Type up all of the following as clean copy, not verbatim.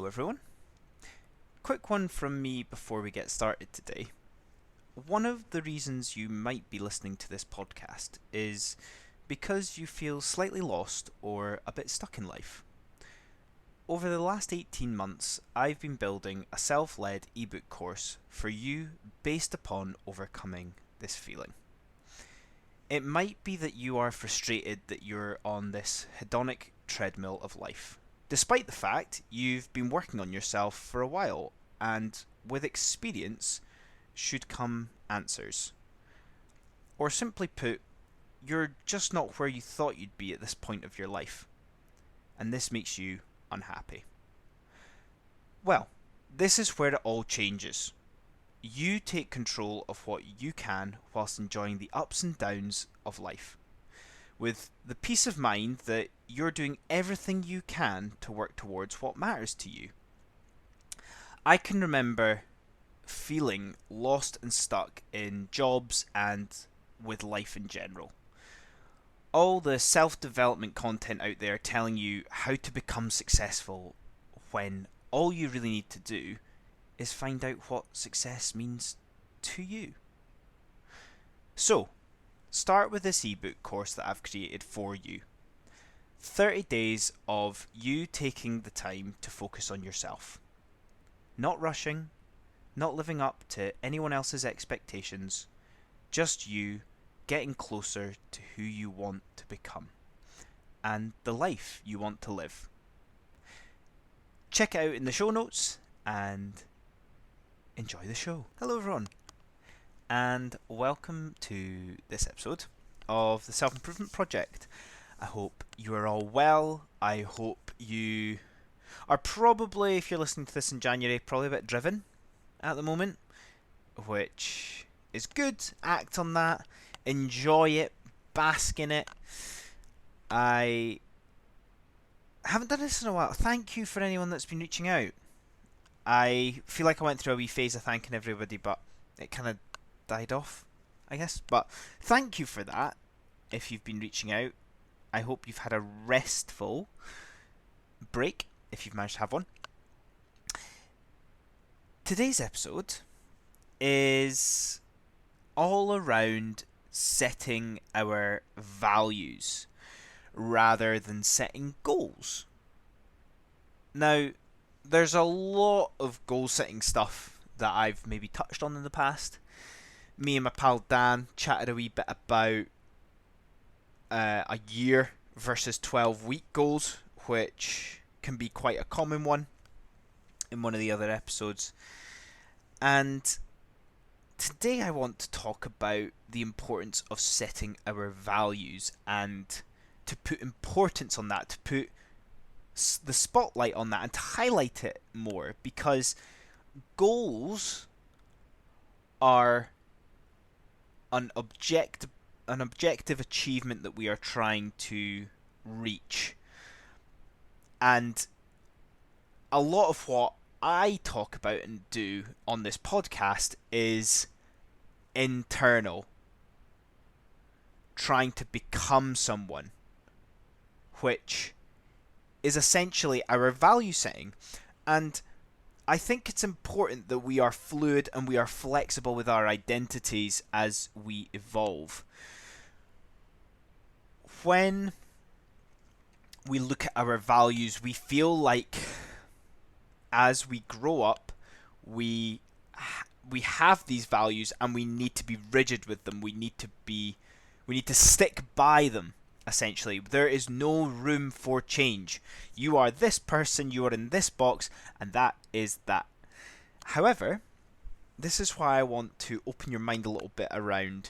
everyone. Quick one from me before we get started today. One of the reasons you might be listening to this podcast is because you feel slightly lost or a bit stuck in life. Over the last 18 months, I've been building a self-led ebook course for you based upon overcoming this feeling. It might be that you are frustrated that you're on this hedonic treadmill of life, despite the fact you've been working on yourself for a while, and with experience should come answers. Or simply put, you're just not where you thought you'd be at this point of your life, and this makes you unhappy. Well, this is where it all changes. You take control of what you can whilst enjoying the ups and downs of life, with the peace of mind that you're doing everything you can to work towards what matters to you. I can remember feeling lost and stuck in jobs and with life in general. All the self-development content out there telling you how to become successful, when all you really need to do is find out what success means to you. So, start with this ebook course that I've created for you. 30 days of you taking the time to focus on yourself. Not rushing, not living up to anyone else's expectations, just you getting closer to who you want to become and the life you want to live. Check it out in the show notes and enjoy the show. Hello everyone, and welcome to this episode of the Self-Improvement Project. I hope you are all well. I hope you are probably, if you're listening to this in January, probably a bit driven at the moment, which is good. Act on that. Enjoy it. Bask in it. I haven't done this in a while. Thank you for anyone that's been reaching out. I feel like I went through a wee phase of thanking everybody, but it kind of died off, I guess. But thank you for that, if you've been reaching out. I hope you've had a restful break, if you've managed to have one. Today's episode is all around setting our values rather than setting goals. Now, there's a lot of goal-setting stuff that I've maybe touched on in the past. Me and my pal Dan chatted a wee bit about a year versus 12-week goals, which can be quite a common one in one of the other episodes. And today I want to talk about the importance of setting our values and to put importance on that, to put the spotlight on that and to highlight it more, because goals are an objective achievement that we are trying to reach. And a lot of what I talk about and do on this podcast is internal, trying to become someone, which is essentially our value setting. And I think it's important that we are fluid and we are flexible with our identities as we evolve. When we look at our values, we feel like as we grow up, we have these values and we need to be rigid with them. We need to stick by them. Essentially, there is no room for change. You are this person, you are in this box, and that is that. However, this is why I want to open your mind a little bit around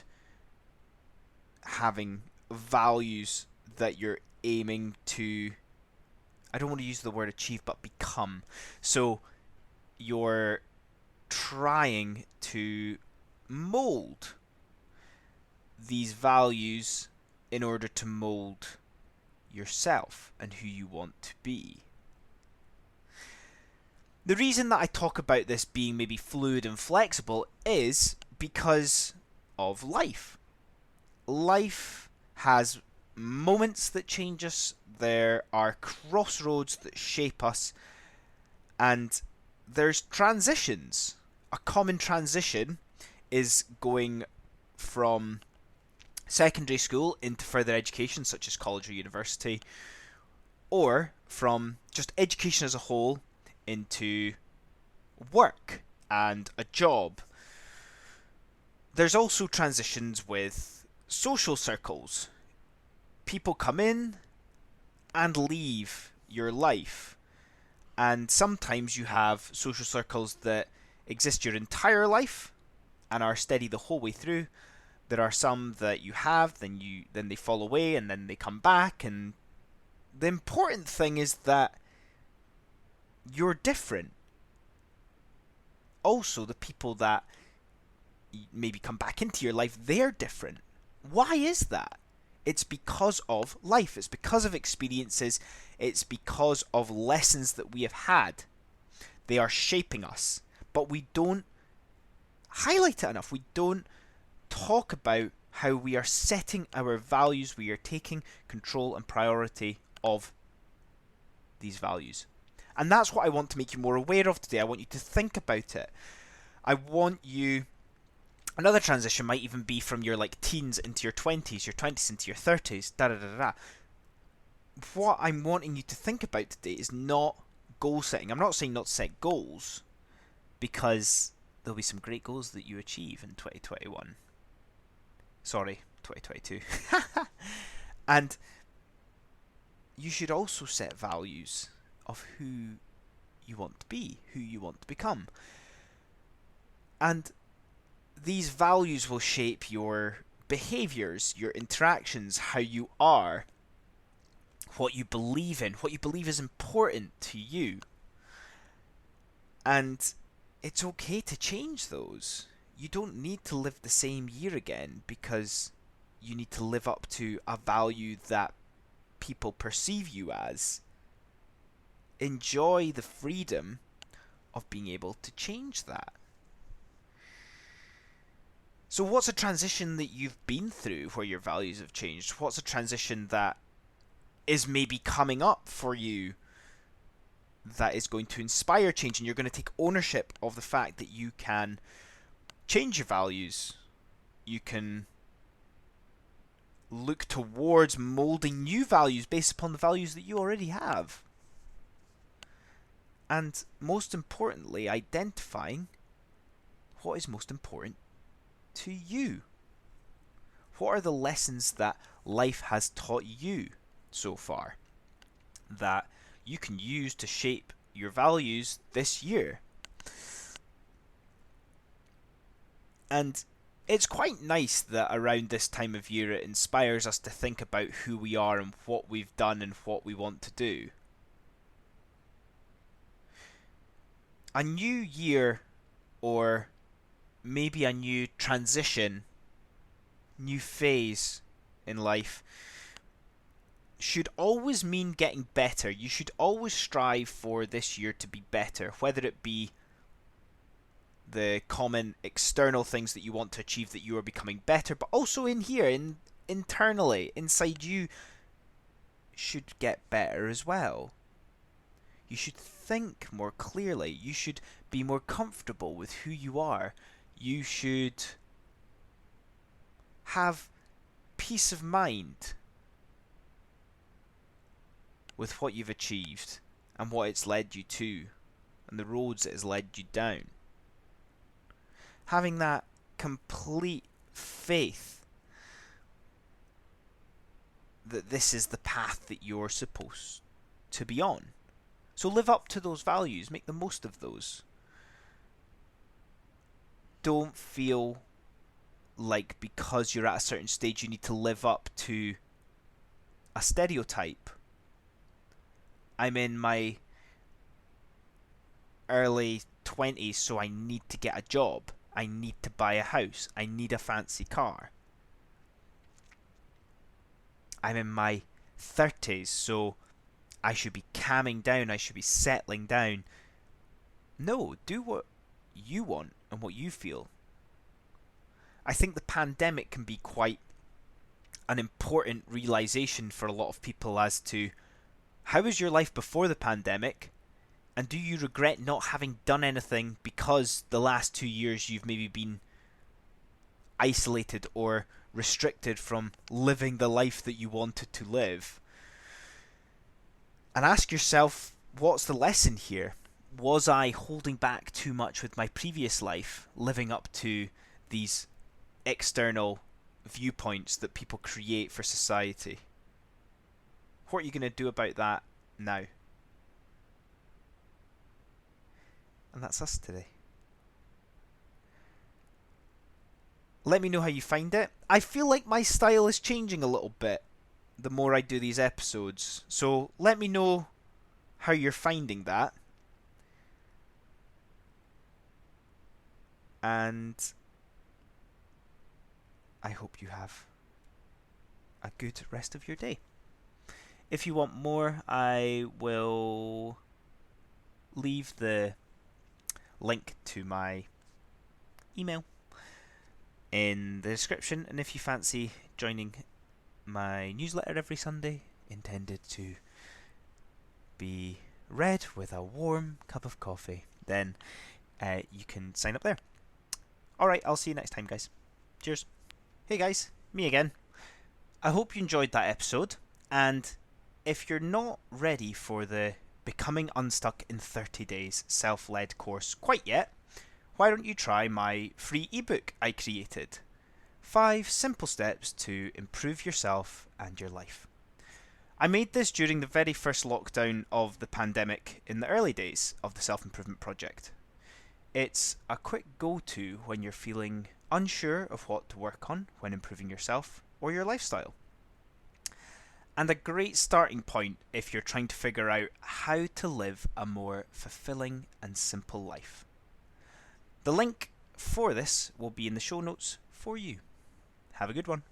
having values that you're aiming to, I don't want to use the word achieve, but become. So you're trying to mold these values in order to mold yourself and who you want to be. The reason that I talk about this being maybe fluid and flexible is because of life. Life has moments that change us. There are crossroads that shape us. And there's transitions. A common transition is going from secondary school into further education, such as college or university, or from just education as a whole into work and a job. There's also transitions with social circles. People come in and leave your life. And sometimes you have social circles that exist your entire life and are steady the whole way through. There are some that you have, then they fall away, and then they come back. And the important thing is that you're different. Also, the people that maybe come back into your life, they're different. Why is that? It's because of life. It's because of experiences. It's because of lessons that we have had. They are shaping us. But we don't highlight it enough. We don't talk about how we are setting our values. We are taking control and priority of these values. And that's what I want to make you more aware of today. I want you to think about it. I want you... Another transition might even be from your teens into your 20s, your 20s into your 30s, da-da-da-da. What I'm wanting you to think about today is not goal setting. I'm not saying not to set goals, because there'll be some great goals that you achieve in 2021. Sorry, 2022. And you should also set values of who you want to be, who you want to become. And these values will shape your behaviors, your interactions, how you are, what you believe in, what you believe is important to you. And it's okay to change those. You don't need to live the same year again because you need to live up to a value that people perceive you as. Enjoy the freedom of being able to change that. So what's a transition that you've been through where your values have changed? What's a transition that is maybe coming up for you that is going to inspire change, and you're going to take ownership of the fact that you can change your values? You can look towards molding new values based upon the values that you already have. And most importantly, identifying what is most important to you. What are the lessons that life has taught you so far that you can use to shape your values this year? And it's quite nice that around this time of year it inspires us to think about who we are and what we've done and what we want to do. A new year, or maybe a new transition, new phase in life, should always mean getting better. You should always strive for this year to be better, whether it be the common external things that you want to achieve, that you are becoming better, but also in here, internally, inside you, should get better as well. You should think more clearly. You should be more comfortable with who you are. You should have peace of mind with what you've achieved and what it's led you to and the roads it has led you down. Having that complete faith that this is the path that you're supposed to be on. So live up to those values. Make the most of those. Don't feel like because you're at a certain stage you need to live up to a stereotype. I'm in my early 20s, so I need to get a job. I need to buy a house. I need a fancy car. I'm in my 30s, so I should be calming down. I should be settling down. No, do what you want and what you feel. I think the pandemic can be quite an important realization for a lot of people as to how was your life before the pandemic And do you regret not having done anything because the last 2 years you've maybe been isolated or restricted from living the life that you wanted to live? And ask yourself, what's the lesson here? Was I holding back too much with my previous life, living up to these external viewpoints that people create for society? What are you going to do about that now? And that's us today. Let me know how you find it. I feel like my style is changing a little bit the more I do these episodes. So let me know how you're finding that. And I hope you have a good rest of your day. If you want more, I will leave the link to my email in the description, and if you fancy joining my newsletter every Sunday, intended to be read with a warm cup of coffee, then you can sign up there. Alright, I'll see you next time, guys. Cheers. Hey guys, me again. I hope you enjoyed that episode, and if you're not ready for the Becoming Unstuck in 30 Days self-led course quite yet, why don't you try my free ebook I created? 5 simple steps to improve yourself and your life. I made this during the very first lockdown of the pandemic in the early days of the self-improvement project. It's a quick go-to when you're feeling unsure of what to work on when improving yourself or your lifestyle. And a great starting point if you're trying to figure out how to live a more fulfilling and simple life. The link for this will be in the show notes for you. Have a good one.